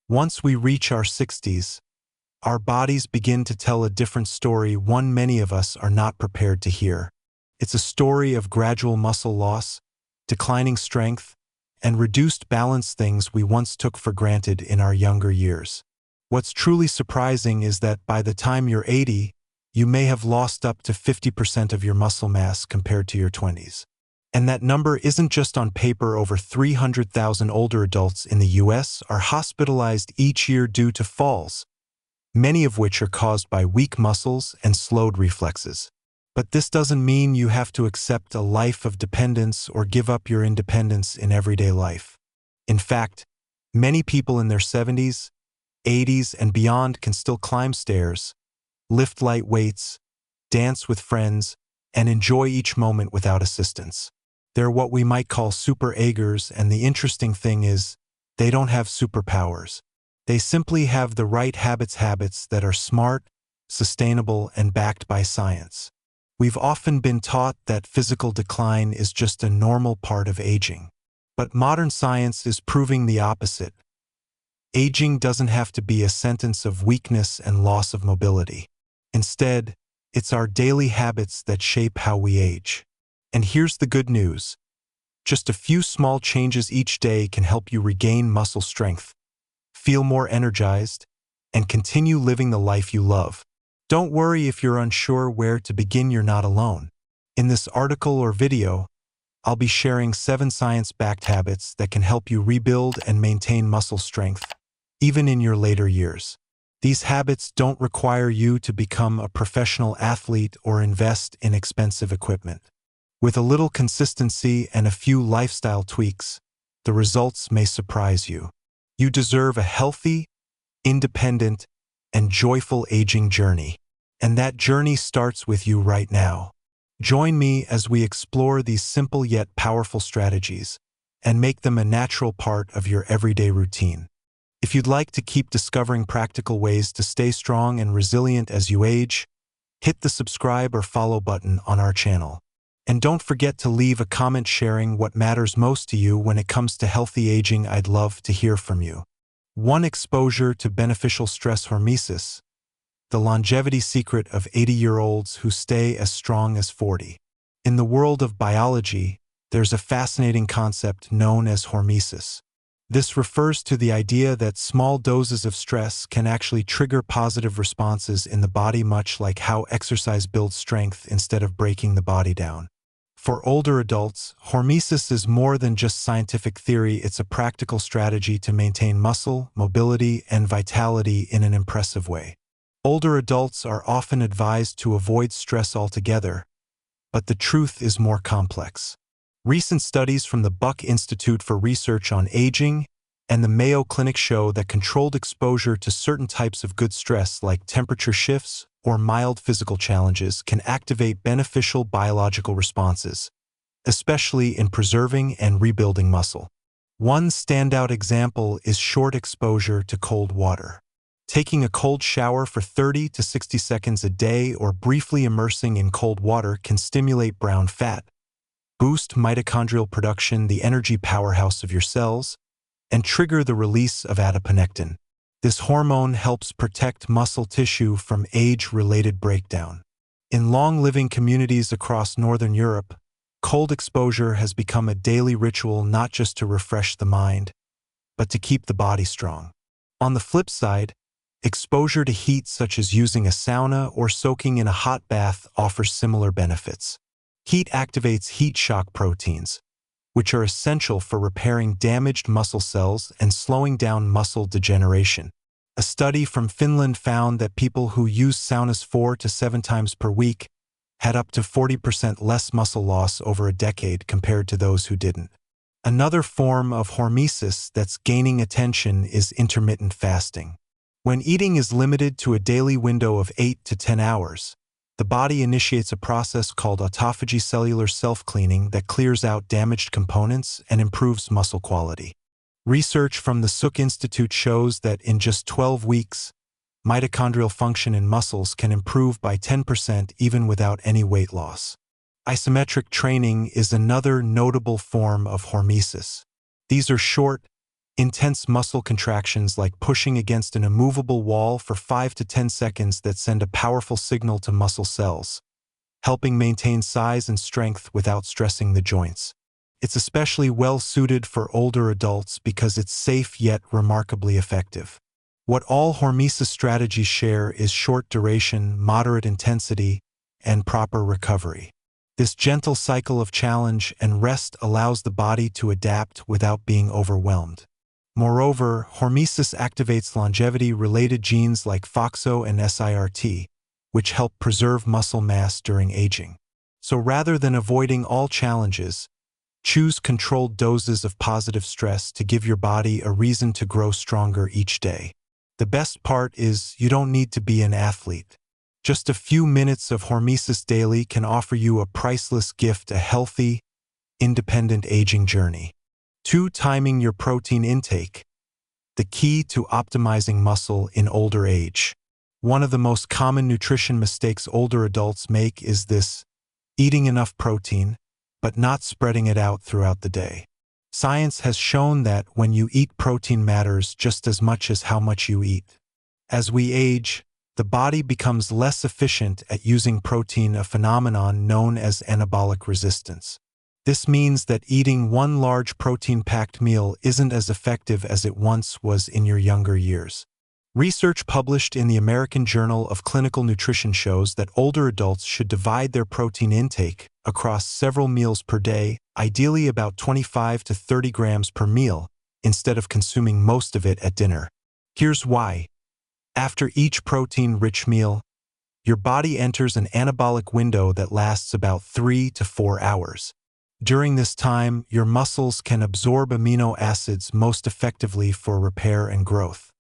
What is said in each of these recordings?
Once we reach our 60s, our bodies begin to tell a different story, one many of us are not prepared to hear. It's a story of gradual muscle loss, declining strength, and reduced balance, things we once took for granted in our younger years. What's truly surprising is that by the time you're 80, you may have lost up to 50% of your muscle mass compared to your 20s. And that number isn't just on paper. Over 300,000 older adults in the US are hospitalized each year due to falls, many of which are caused by weak muscles and slowed reflexes. But this doesn't mean you have to accept a life of dependence or give up your independence in everyday life. In fact, many people in their 70s, 80s, and beyond can still climb stairs, lift light weights, dance with friends, and enjoy each moment without assistance. They're what we might call super agers, and the interesting thing is, they don't have superpowers. They simply have the right habits that are smart, sustainable, and backed by science. We've often been taught that physical decline is just a normal part of aging. But modern science is proving the opposite. Aging doesn't have to be a sentence of weakness and loss of mobility. Instead, it's our daily habits that shape how we age. And here's the good news. Just a few small changes each day can help you regain muscle strength, feel more energized, and continue living the life you love. Don't worry if you're unsure where to begin, you're not alone. In this article or video, I'll be sharing 7 science-backed habits that can help you rebuild and maintain muscle strength, even in your later years. These habits don't require you to become a professional athlete or invest in expensive equipment. With a little consistency and a few lifestyle tweaks, the results may surprise you. You deserve a healthy, independent, and joyful aging journey. And that journey starts with you right now. Join me as we explore these simple yet powerful strategies and make them a natural part of your everyday routine. If you'd like to keep discovering practical ways to stay strong and resilient as you age, hit the subscribe or follow button on our channel. And don't forget to leave a comment sharing what matters most to you when it comes to healthy aging. I'd love to hear from you. 1. Exposure to beneficial stress. Hormesis, the longevity secret of 80-year-olds who stay as strong as 40. In the world of biology, there's a fascinating concept known as hormesis. This refers to the idea that small doses of stress can actually trigger positive responses in the body, much like how exercise builds strength instead of breaking the body down. For older adults, hormesis is more than just scientific theory. It's a practical strategy to maintain muscle, mobility, and vitality in an impressive way. Older adults are often advised to avoid stress altogether, but the truth is more complex. Recent studies from the Buck Institute for Research on Aging and the Mayo Clinic show that controlled exposure to certain types of good stress, like temperature shifts or mild physical challenges, can activate beneficial biological responses, especially in preserving and rebuilding muscle. One standout example is short exposure to cold water. Taking a cold shower for 30 to 60 seconds a day or briefly immersing in cold water can stimulate brown fat, boost mitochondrial production, the energy powerhouse of your cells, and trigger the release of adiponectin. This hormone helps protect muscle tissue from age-related breakdown. In long-living communities across Northern Europe, cold exposure has become a daily ritual, not just to refresh the mind, but to keep the body strong. On the flip side, exposure to heat, such as using a sauna or soaking in a hot bath, offers similar benefits. Heat activates heat shock proteins, which are essential for repairing damaged muscle cells and slowing down muscle degeneration. A study from Finland found that people who used saunas 4 to 7 times per week had up to 40% less muscle loss over a decade compared to those who didn't. Another form of hormesis that's gaining attention is intermittent fasting. When eating is limited to a daily window of 8 to 10 hours, the body initiates a process called autophagy, cellular self-cleaning, that clears out damaged components and improves muscle quality. Research from the Buck Institute shows that in just 12 weeks, mitochondrial function in muscles can improve by 10% even without any weight loss. Isometric training is another notable form of hormesis. These are short, Intense muscle contractions like pushing against an immovable wall for 5 to 10 seconds that send a powerful signal to muscle cells, helping maintain size and strength without stressing the joints. It's especially well suited for older adults because it's safe yet remarkably effective. What all hormesis strategies share is short duration, moderate intensity, and proper recovery. This gentle cycle of challenge and rest allows the body to adapt without being overwhelmed. Moreover, hormesis activates longevity-related genes like FOXO and SIRT, which help preserve muscle mass during aging. So rather than avoiding all challenges, choose controlled doses of positive stress to give your body a reason to grow stronger each day. The best part is you don't need to be an athlete. Just a few minutes of hormesis daily can offer you a priceless gift, a healthy, independent aging journey. 2. Timing your protein intake. The key to optimizing muscle in older age. One of the most common nutrition mistakes older adults make is this: eating enough protein, but not spreading it out throughout the day. Science has shown that when you eat, protein matters just as much as how much you eat. As we age, the body becomes less efficient at using protein, a phenomenon known as anabolic resistance. This means that eating one large protein-packed meal isn't as effective as it once was in your younger years. Research published in the American Journal of Clinical Nutrition shows that older adults should divide their protein intake across several meals per day, ideally about 25 to 30 grams per meal, instead of consuming most of it at dinner. Here's why. After each protein-rich meal, your body enters an anabolic window that lasts about 3 to 4 hours. During this time, your muscles can absorb amino acids most effectively for repair and growth.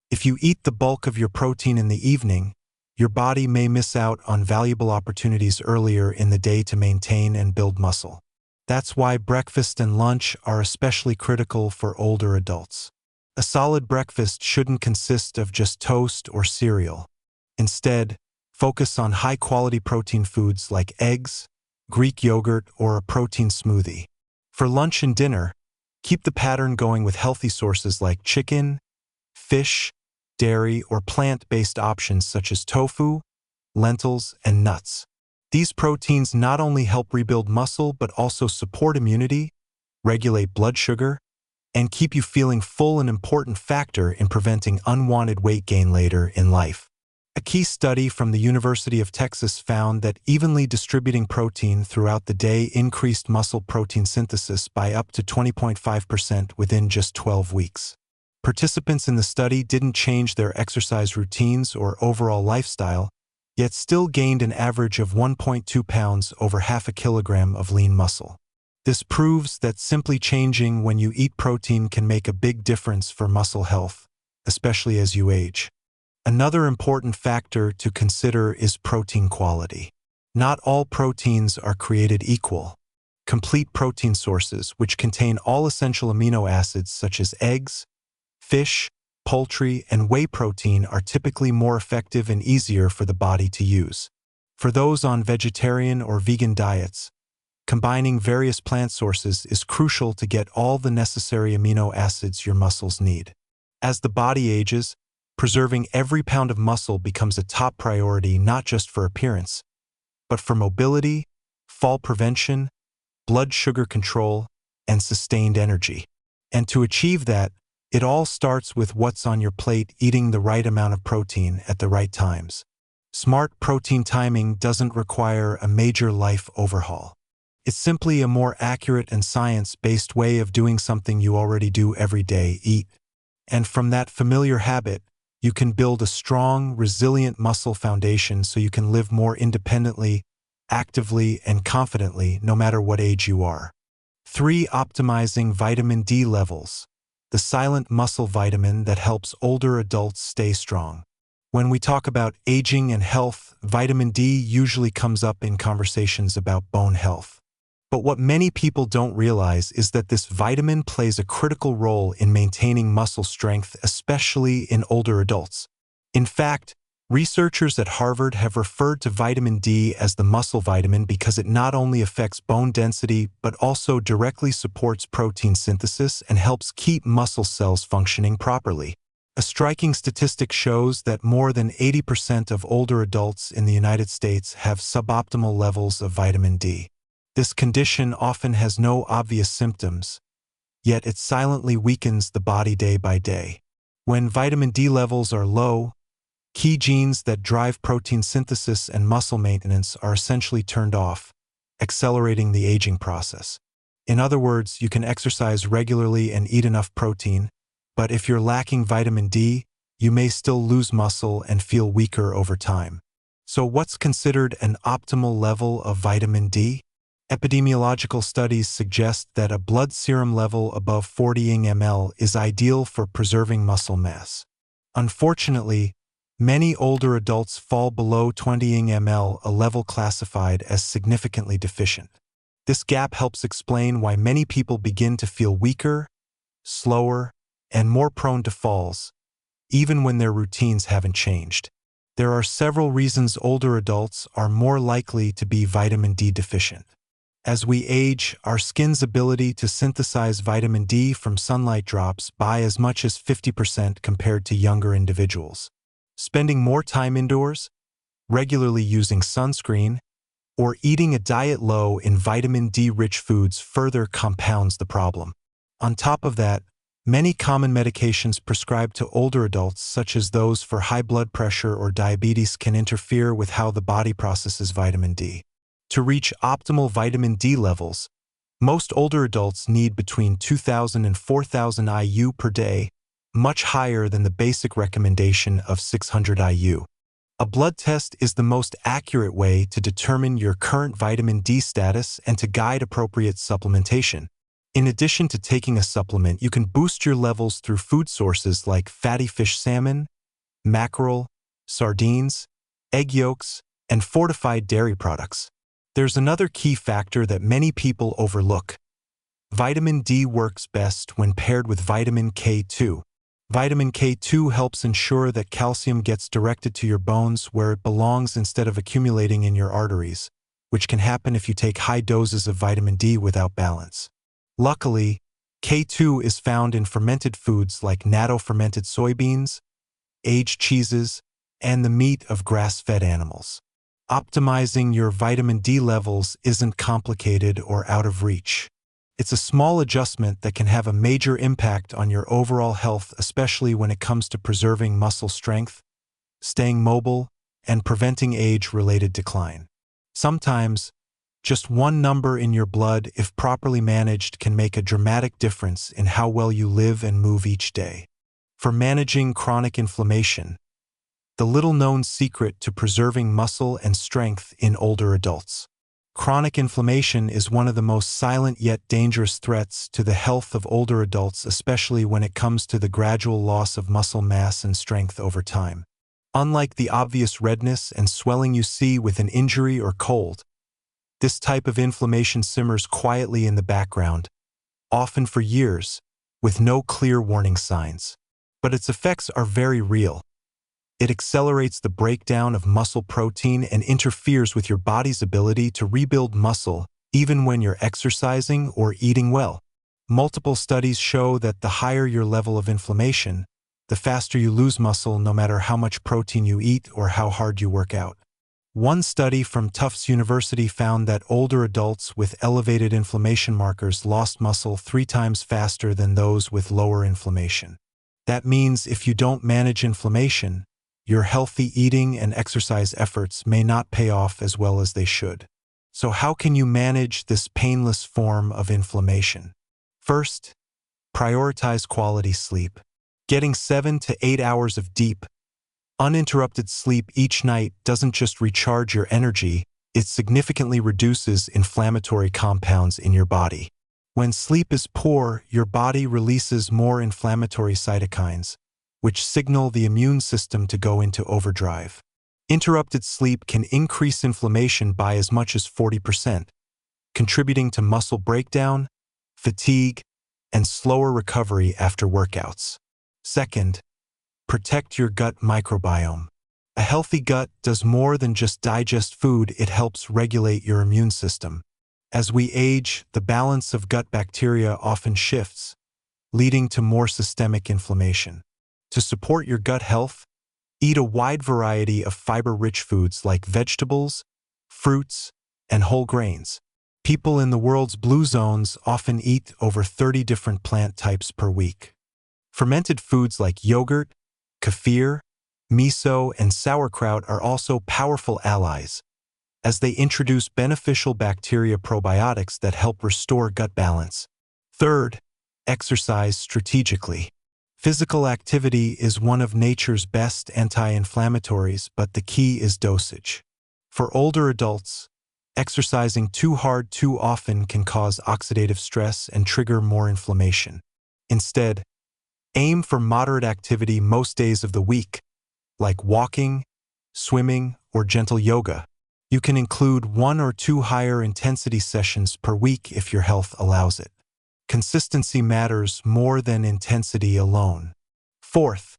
If you eat the bulk of your protein in the evening, your body may miss out on valuable opportunities earlier in the day to maintain and build muscle. That's why breakfast and lunch are especially critical for older adults. A solid breakfast shouldn't consist of just toast or cereal. Instead, focus on high-quality protein foods like eggs, Greek yogurt, or a protein smoothie. For lunch and dinner, keep the pattern going with healthy sources like chicken, fish, dairy, or plant-based options such as tofu, lentils, and nuts. These proteins not only help rebuild muscle but also support immunity, regulate blood sugar, and keep you feeling full, an important factor in preventing unwanted weight gain later in life. A key study from the University of Texas found that evenly distributing protein throughout the day increased muscle protein synthesis by up to 20.5% within just 12 weeks. Participants in the study didn't change their exercise routines or overall lifestyle, yet still gained an average of 1.2 pounds over half a kilogram of lean muscle. This proves that simply changing when you eat protein can make a big difference for muscle health, especially as you age. Another important factor to consider is protein quality. Not all proteins are created equal. Complete protein sources, which contain all essential amino acids such as eggs, fish, poultry, and whey protein, are typically more effective and easier for the body to use. For those on vegetarian or vegan diets, combining various plant sources is crucial to get all the necessary amino acids your muscles need. As the body ages, preserving every pound of muscle becomes a top priority, not just for appearance, but for mobility, fall prevention, blood sugar control, and sustained energy. And to achieve that, it all starts with what's on your plate, eating the right amount of protein at the right times. Smart protein timing doesn't require a major life overhaul. It's simply a more accurate and science-based way of doing something you already do every day: eat. And from that familiar habit, you can build a strong, resilient muscle foundation so you can live more independently, actively, and confidently no matter what age you are. 3. Optimizing vitamin D levels. The silent muscle vitamin that helps older adults stay strong. When we talk about aging and health, vitamin D usually comes up in conversations about bone health. But what many people don't realize is that this vitamin plays a critical role in maintaining muscle strength, especially in older adults. In fact, Researchers at Harvard have referred to vitamin D as the muscle vitamin because it not only affects bone density but also directly supports protein synthesis and helps keep muscle cells functioning properly. A striking statistic shows that more than 80% of older adults in the United States have suboptimal levels of vitamin D. This condition often has no obvious symptoms, yet it silently weakens the body day by day. When vitamin D levels are low, key genes that drive protein synthesis and muscle maintenance are essentially turned off, accelerating the aging process. In other words, you can exercise regularly and eat enough protein, but if you're lacking vitamin D, you may still lose muscle and feel weaker over time. So what's considered an optimal level of vitamin D? Epidemiological studies suggest that a blood serum level above 40 ml is ideal for preserving muscle mass. Unfortunately, many older adults fall below 20 ml, a level classified as significantly deficient. This gap helps explain why many people begin to feel weaker, slower, and more prone to falls, even when their routines haven't changed. There are several reasons older adults are more likely to be vitamin D deficient. As we age, our skin's ability to synthesize vitamin D from sunlight drops by as much as 50% compared to younger individuals. Spending more time indoors, regularly using sunscreen, or eating a diet low in vitamin D-rich foods further compounds the problem. On top of that, many common medications prescribed to older adults, such as those for high blood pressure or diabetes, can interfere with how the body processes vitamin D. To reach optimal vitamin D levels, most older adults need between 2,000 and 4,000 IU per day, much higher than the basic recommendation of 600 IU. A blood test is the most accurate way to determine your current vitamin D status and to guide appropriate supplementation. In addition to taking a supplement, you can boost your levels through food sources like fatty fish salmon, mackerel, sardines, egg yolks, and fortified dairy products. There's another key factor that many people overlook. Vitamin D works best when paired with vitamin K2. Vitamin K2 helps ensure that calcium gets directed to your bones where it belongs instead of accumulating in your arteries, which can happen if you take high doses of vitamin D without balance. Luckily, K2 is found in fermented foods like natto-fermented soybeans, aged cheeses, and the meat of grass-fed animals. Optimizing your vitamin D levels isn't complicated or out of reach. It's a small adjustment that can have a major impact on your overall health, especially when it comes to preserving muscle strength, staying mobile, and preventing age-related decline. Sometimes, just one number in your blood, if properly managed, can make a dramatic difference in how well you live and move each day. For managing chronic inflammation, the little-known secret to preserving muscle and strength in older adults. Chronic inflammation is one of the most silent yet dangerous threats to the health of older adults, especially when it comes to the gradual loss of muscle mass and strength over time. Unlike the obvious redness and swelling you see with an injury or cold, this type of inflammation simmers quietly in the background, often for years, with no clear warning signs. But its effects are very real. It accelerates the breakdown of muscle protein and interferes with your body's ability to rebuild muscle, even when you're exercising or eating well. Multiple studies show that the higher your level of inflammation, the faster you lose muscle no matter how much protein you eat or how hard you work out. One study from Tufts University found that older adults with elevated inflammation markers lost muscle 3 times faster than those with lower inflammation. That means if you don't manage inflammation, your healthy eating and exercise efforts may not pay off as well as they should. So how can you manage this painless form of inflammation? First, prioritize quality sleep. Getting 7 to 8 hours of deep, uninterrupted sleep each night doesn't just recharge your energy, it significantly reduces inflammatory compounds in your body. When sleep is poor, your body releases more inflammatory cytokines, which signal the immune system to go into overdrive. Interrupted sleep can increase inflammation by as much as 40%, contributing to muscle breakdown, fatigue, and slower recovery after workouts. Second, protect your gut microbiome. A healthy gut does more than just digest food, it helps regulate your immune system. As we age, the balance of gut bacteria often shifts, leading to more systemic inflammation. To support your gut health, eat a wide variety of fiber-rich foods like vegetables, fruits, and whole grains. People in the world's blue zones often eat over 30 different plant types per week. Fermented foods like yogurt, kefir, miso, and sauerkraut are also powerful allies, as they introduce beneficial bacteria probiotics that help restore gut balance. Third, exercise strategically. Physical activity is one of nature's best anti-inflammatories, but the key is dosage. For older adults, exercising too hard too often can cause oxidative stress and trigger more inflammation. Instead, aim for moderate activity most days of the week, like walking, swimming, or gentle yoga. You can include 1 or 2 higher intensity sessions per week if your health allows it. Consistency matters more than intensity alone. Fourth,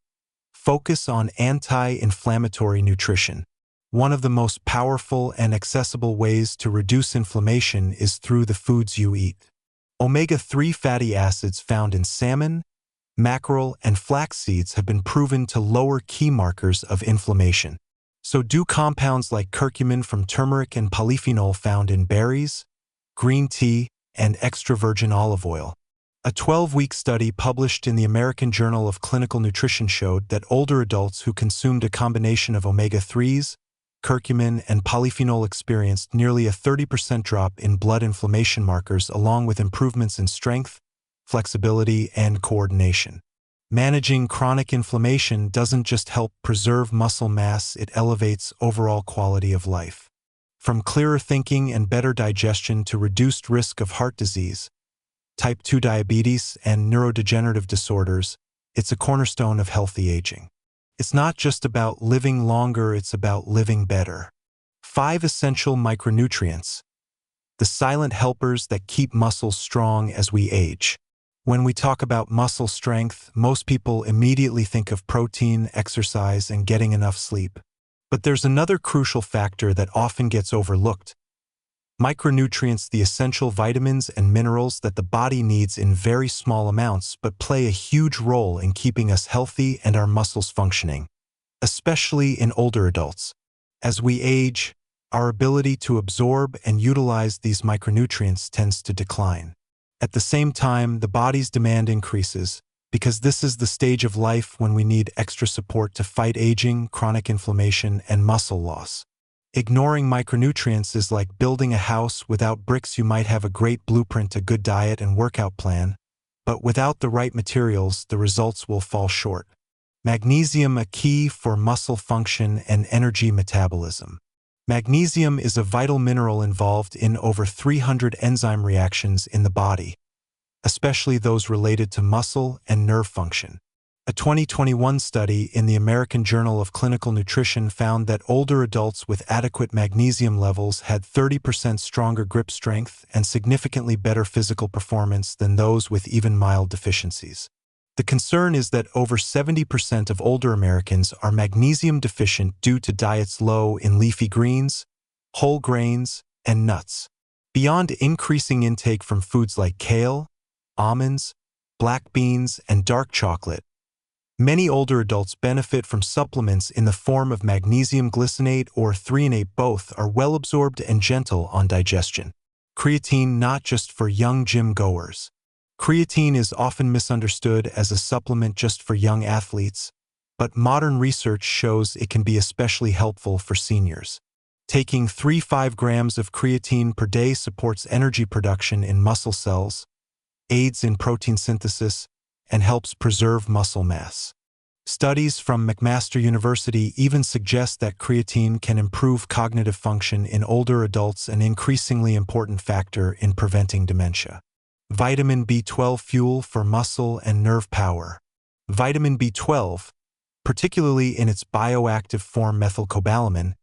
focus on anti-inflammatory nutrition. One of the most powerful and accessible ways to reduce inflammation is through the foods you eat. Omega-3 fatty acids found in salmon, mackerel, and flax seeds have been proven to lower key markers of inflammation. So do compounds like curcumin from turmeric and polyphenol found in berries, green tea, and extra virgin olive oil. A 12-week study published in the American Journal of Clinical Nutrition showed that older adults who consumed a combination of omega-3s, curcumin, and polyphenol experienced nearly a 30% drop in blood inflammation markers, along with improvements in strength, flexibility, and coordination. Managing chronic inflammation doesn't just help preserve muscle mass, it elevates overall quality of life. From clearer thinking and better digestion to reduced risk of heart disease, type 2 diabetes, and neurodegenerative disorders, it's a cornerstone of healthy aging. It's not just about living longer, it's about living better. 5 essential micronutrients, the silent helpers that keep muscles strong as we age. When we talk about muscle strength, most people immediately think of protein, exercise, and getting enough sleep. But there's another crucial factor that often gets overlooked. Micronutrients, the essential vitamins and minerals that the body needs in very small amounts but play a huge role in keeping us healthy and our muscles functioning, especially in older adults. As we age, our ability to absorb and utilize these micronutrients tends to decline. At the same time, the body's demand increases, because this is the stage of life when we need extra support to fight aging, chronic inflammation, and muscle loss. Ignoring micronutrients is like building a house without bricks. You might have a great blueprint, a good diet and workout plan, but without the right materials, the results will fall short. Magnesium, a key for muscle function and energy metabolism. Magnesium is a vital mineral involved in over 300 enzyme reactions in the body, especially those related to muscle and nerve function. A 2021 study in the American Journal of Clinical Nutrition found that older adults with adequate magnesium levels had 30% stronger grip strength and significantly better physical performance than those with even mild deficiencies. The concern is that over 70% of older Americans are magnesium deficient due to diets low in leafy greens, whole grains, and nuts. Beyond increasing intake from foods like kale, almonds, black beans, and dark chocolate, many older adults benefit from supplements in the form of magnesium glycinate or threonate. Both are well absorbed and gentle on digestion. Creatine, not just for young gym goers. Creatine is often misunderstood as a supplement just for young athletes, but modern research shows it can be especially helpful for seniors. Taking 3-5 grams of creatine per day supports energy production in muscle cells, aids in protein synthesis, and helps preserve muscle mass. Studies from McMaster University even suggest that creatine can improve cognitive function in older adults, an increasingly important factor in preventing dementia. Vitamin B12, fuel for muscle and nerve power. Vitamin B12, particularly in its bioactive form methylcobalamin,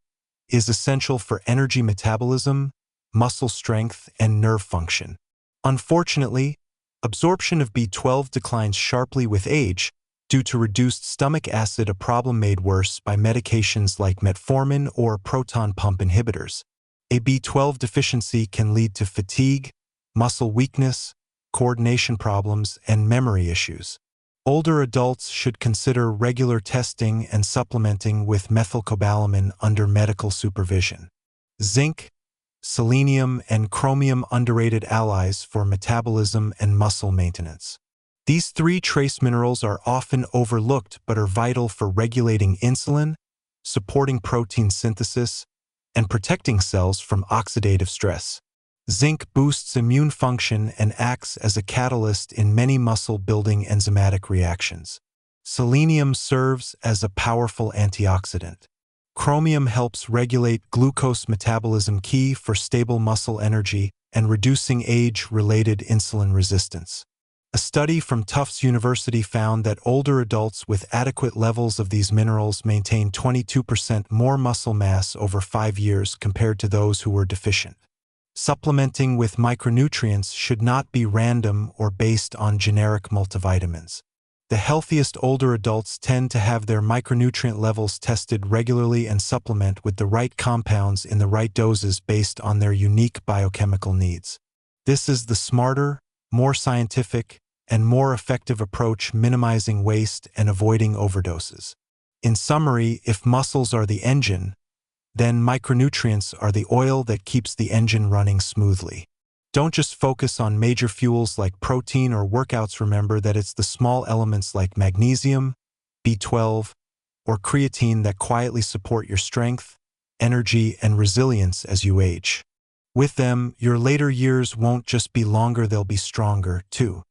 is essential for energy metabolism, muscle strength, and nerve function. Unfortunately, absorption of B12 declines sharply with age, due to reduced stomach acid, a problem made worse by medications like metformin or proton pump inhibitors. A B12 deficiency can lead to fatigue, muscle weakness, coordination problems, and memory issues. Older adults should consider regular testing and supplementing with methylcobalamin under medical supervision. Zinc, selenium, and chromium, underrated allies for metabolism and muscle maintenance. These three trace minerals are often overlooked but are vital for regulating insulin, supporting protein synthesis, and protecting cells from oxidative stress. Zinc boosts immune function and acts as a catalyst in many muscle-building enzymatic reactions. Selenium serves as a powerful antioxidant. Chromium helps regulate glucose metabolism, key for stable muscle energy and reducing age-related insulin resistance. A study from Tufts University found that older adults with adequate levels of these minerals maintained 22% more muscle mass over 5 years compared to those who were deficient. Supplementing with micronutrients should not be random or based on generic multivitamins. The healthiest older adults tend to have their micronutrient levels tested regularly and supplement with the right compounds in the right doses based on their unique biochemical needs. This is the smarter, more scientific, and more effective approach, minimizing waste and avoiding overdoses. In summary, if muscles are the engine, then micronutrients are the oil that keeps the engine running smoothly. Don't just focus on major fuels like protein or workouts. Remember that it's the small elements like magnesium, B12, or creatine that quietly support your strength, energy, and resilience as you age. With them, your later years won't just be longer, they'll be stronger too.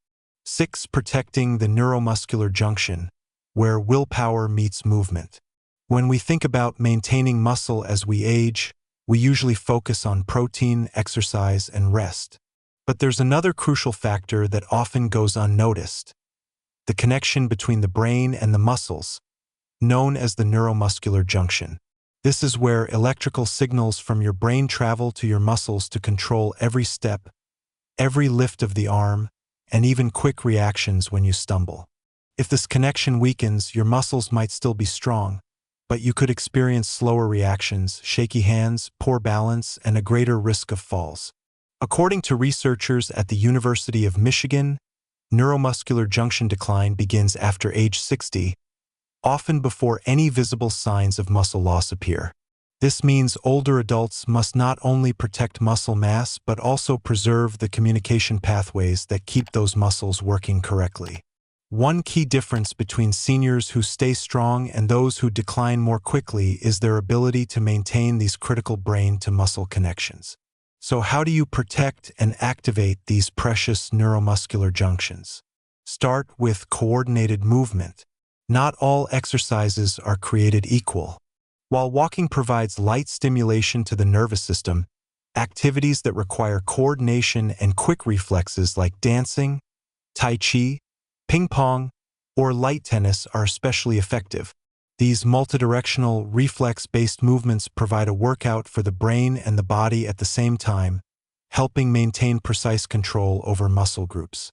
6. Protecting the neuromuscular junction, where willpower meets movement. When we think about maintaining muscle as we age, we usually focus on protein, exercise, and rest. But there's another crucial factor that often goes unnoticed: the connection between the brain and the muscles, known as the neuromuscular junction. This is where electrical signals from your brain travel to your muscles to control every step, every lift of the arm, and even quick reactions when you stumble. If this connection weakens, your muscles might still be strong, but you could experience slower reactions, shaky hands, poor balance, and a greater risk of falls. According to researchers at the University of Michigan, neuromuscular junction decline begins after age 60, often before any visible signs of muscle loss appear. This means older adults must not only protect muscle mass but also preserve the communication pathways that keep those muscles working correctly. One key difference between seniors who stay strong and those who decline more quickly is their ability to maintain these critical brain-to-muscle connections. So how do you protect and activate these precious neuromuscular junctions? Start with coordinated movement. Not all exercises are created equal. While walking provides light stimulation to the nervous system, activities that require coordination and quick reflexes like dancing, tai chi, ping pong, or light tennis are especially effective. These multidirectional, reflex-based movements provide a workout for the brain and the body at the same time, helping maintain precise control over muscle groups.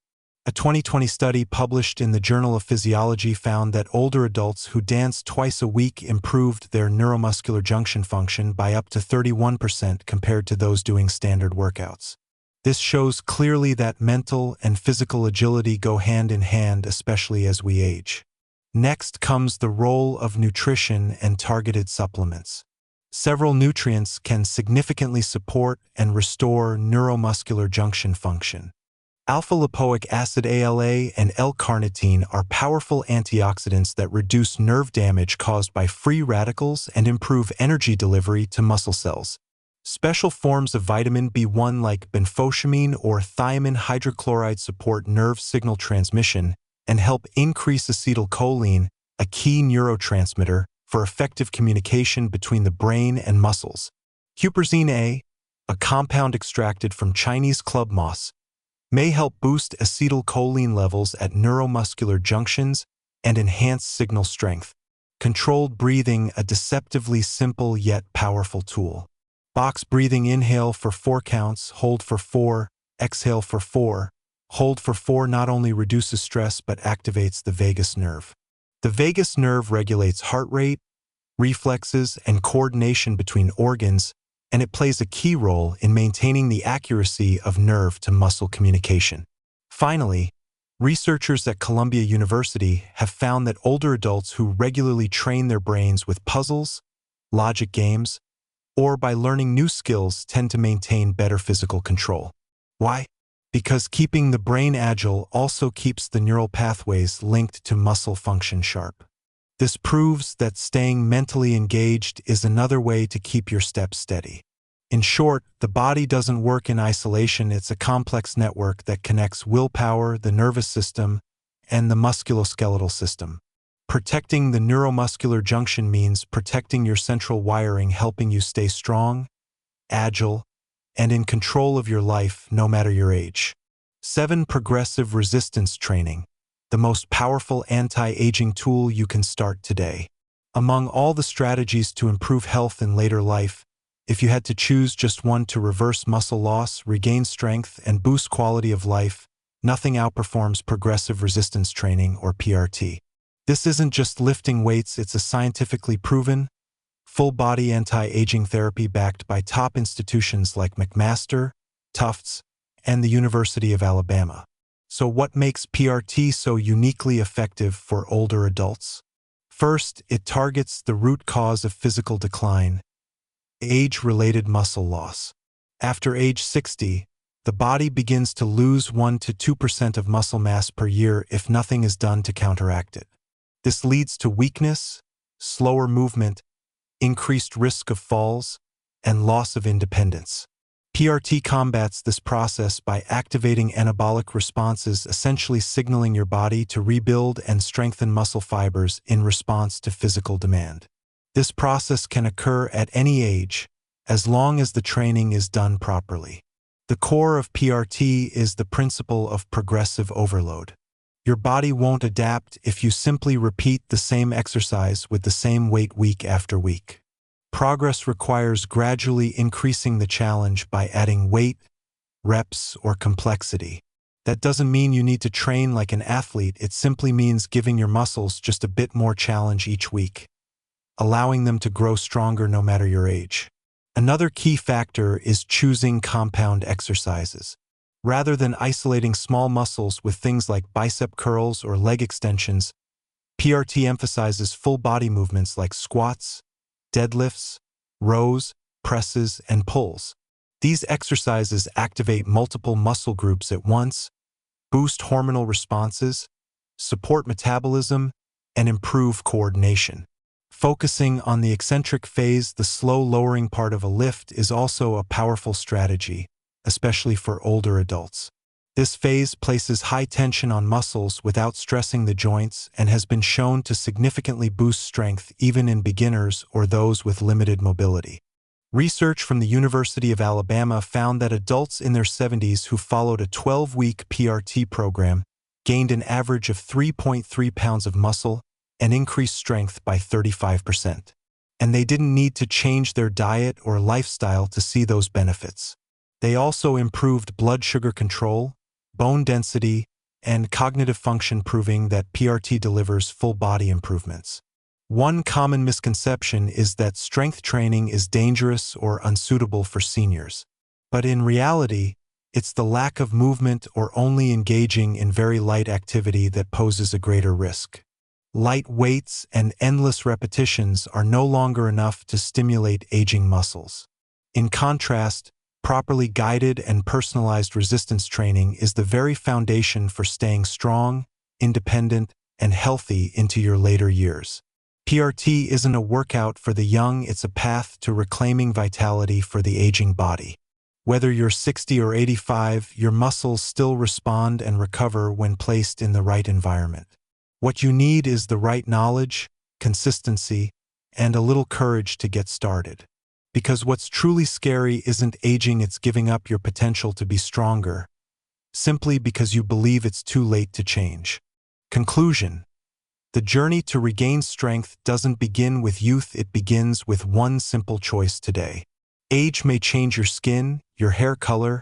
A 2020 study published in the Journal of Physiology found that older adults who danced twice a week improved their neuromuscular junction function by up to 31% compared to those doing standard workouts. This shows clearly that mental and physical agility go hand in hand, especially as we age. Next comes the role of nutrition and targeted supplements. Several nutrients can significantly support and restore neuromuscular junction function. Alpha-lipoic acid ALA and L-carnitine are powerful antioxidants that reduce nerve damage caused by free radicals and improve energy delivery to muscle cells. Special forms of vitamin B1 like benfotiamine or thiamine hydrochloride support nerve signal transmission and help increase acetylcholine, a key neurotransmitter, for effective communication between the brain and muscles. Huperzine a compound extracted from Chinese club moss, may help boost acetylcholine levels at neuromuscular junctions and enhance signal strength. Controlled breathing, a deceptively simple yet powerful tool. Box breathing: inhale for 4 counts, hold for 4, exhale for 4. Hold for 4 not only reduces stress but activates the vagus nerve. The vagus nerve regulates heart rate, reflexes, and coordination between organs, and it plays a key role in maintaining the accuracy of nerve-to-muscle communication. Finally, researchers at Columbia University have found that older adults who regularly train their brains with puzzles, logic games, or by learning new skills tend to maintain better physical control. Why? Because keeping the brain agile also keeps the neural pathways linked to muscle function sharp. This proves that staying mentally engaged is another way to keep your steps steady. In short, the body doesn't work in isolation. It's a complex network that connects willpower, the nervous system, and the musculoskeletal system. Protecting the neuromuscular junction means protecting your central wiring, helping you stay strong, agile, and in control of your life no matter your age. 7. Progressive resistance training, the most powerful anti-aging tool you can start today. Among all the strategies to improve health in later life, if you had to choose just one to reverse muscle loss, regain strength, and boost quality of life, nothing outperforms progressive resistance training, or PRT. This isn't just lifting weights, it's a scientifically proven, full-body anti-aging therapy backed by top institutions like McMaster, Tufts, and the University of Alabama. So what makes PRT so uniquely effective for older adults? First, it targets the root cause of physical decline, age-related muscle loss. After age 60, the body begins to lose 1 to 2% of muscle mass per year if nothing is done to counteract it. This leads to weakness, slower movement, increased risk of falls, and loss of independence. PRT combats this process by activating anabolic responses, essentially signaling your body to rebuild and strengthen muscle fibers in response to physical demand. This process can occur at any age, as long as the training is done properly. The core of PRT is the principle of progressive overload. Your body won't adapt if you simply repeat the same exercise with the same weight week after week. Progress requires gradually increasing the challenge by adding weight, reps, or complexity. That doesn't mean you need to train like an athlete, it simply means giving your muscles just a bit more challenge each week, allowing them to grow stronger no matter your age. Another key factor is choosing compound exercises. Rather than isolating small muscles with things like bicep curls or leg extensions, PRT emphasizes full body movements like squats, deadlifts, rows, presses, and pulls. These exercises activate multiple muscle groups at once, boost hormonal responses, support metabolism, and improve coordination. Focusing on the eccentric phase, the slow lowering part of a lift, is also a powerful strategy, especially for older adults. This phase places high tension on muscles without stressing the joints and has been shown to significantly boost strength even in beginners or those with limited mobility. Research from the University of Alabama found that adults in their 70s who followed a 12-week PRT program gained an average of 3.3 pounds of muscle and increased strength by 35%. And they didn't need to change their diet or lifestyle to see those benefits. They also improved blood sugar control, bone density, and cognitive function, proving that PRT delivers full body improvements. One common misconception is that strength training is dangerous or unsuitable for seniors. But in reality, it's the lack of movement or only engaging in very light activity that poses a greater risk. Light weights and endless repetitions are no longer enough to stimulate aging muscles. In contrast, properly guided and personalized resistance training is the very foundation for staying strong, independent, and healthy into your later years. PRT isn't a workout for the young, it's a path to reclaiming vitality for the aging body. Whether you're 60 or 85, your muscles still respond and recover when placed in the right environment. What you need is the right knowledge, consistency, and a little courage to get started. Because what's truly scary isn't aging, it's giving up your potential to be stronger, simply because you believe it's too late to change. Conclusion: the journey to regain strength doesn't begin with youth, it begins with one simple choice today. Age may change your skin, your hair color,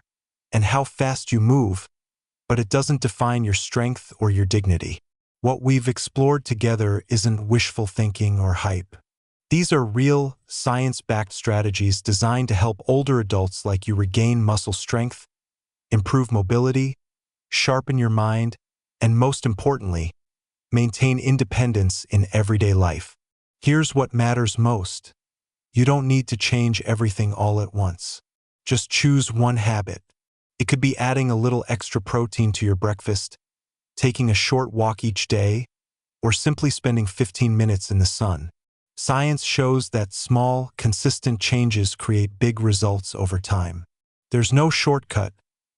and how fast you move, but it doesn't define your strength or your dignity. What we've explored together isn't wishful thinking or hype. These are real, science-backed strategies designed to help older adults like you regain muscle strength, improve mobility, sharpen your mind, and most importantly, maintain independence in everyday life. Here's what matters most. You don't need to change everything all at once. Just choose one habit. It could be adding a little extra protein to your breakfast, taking a short walk each day, or simply spending 15 minutes in the sun. Science shows that small, consistent changes create big results over time. There's no shortcut,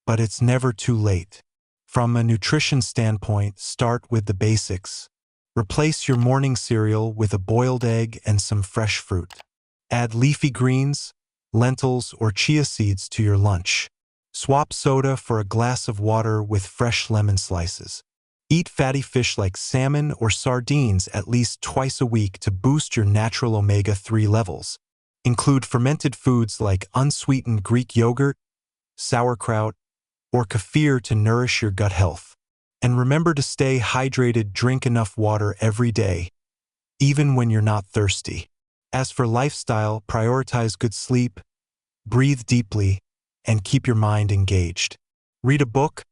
but it's never too late. From a nutrition standpoint, start with the basics. Replace your morning cereal with a boiled egg and some fresh fruit. Add leafy greens, lentils, or chia seeds to your lunch. Swap soda for a glass of water with fresh lemon slices. Eat fatty fish like salmon or sardines at least twice a week to boost your natural omega-3 levels. Include fermented foods like unsweetened Greek yogurt, sauerkraut, or kefir to nourish your gut health. And remember to stay hydrated, drink enough water every day, even when you're not thirsty. As for lifestyle, prioritize good sleep, breathe deeply, and keep your mind engaged. Read a book,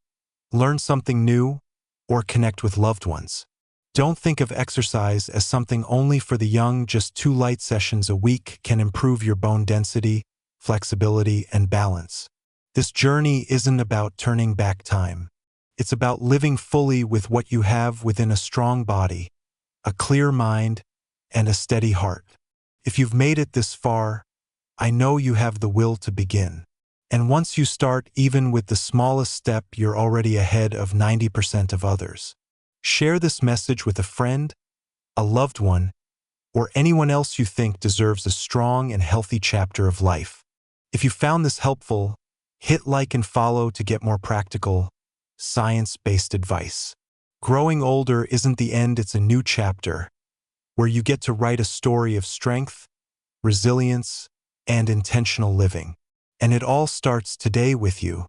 learn something new, or connect with loved ones. Don't think of exercise as something only for the young. Just 2 light sessions a week can improve your bone density, flexibility, and balance. This journey isn't about turning back time. It's about living fully with what you have within a strong body, a clear mind, and a steady heart. If you've made it this far, I know you have the will to begin. And once you start, even with the smallest step, you're already ahead of 90% of others. Share this message with a friend, a loved one, or anyone else you think deserves a strong and healthy chapter of life. If you found this helpful, hit like and follow to get more practical, science-based advice. Growing older isn't the end, it's a new chapter, where you get to write a story of strength, resilience, and intentional living. And it all starts today with you.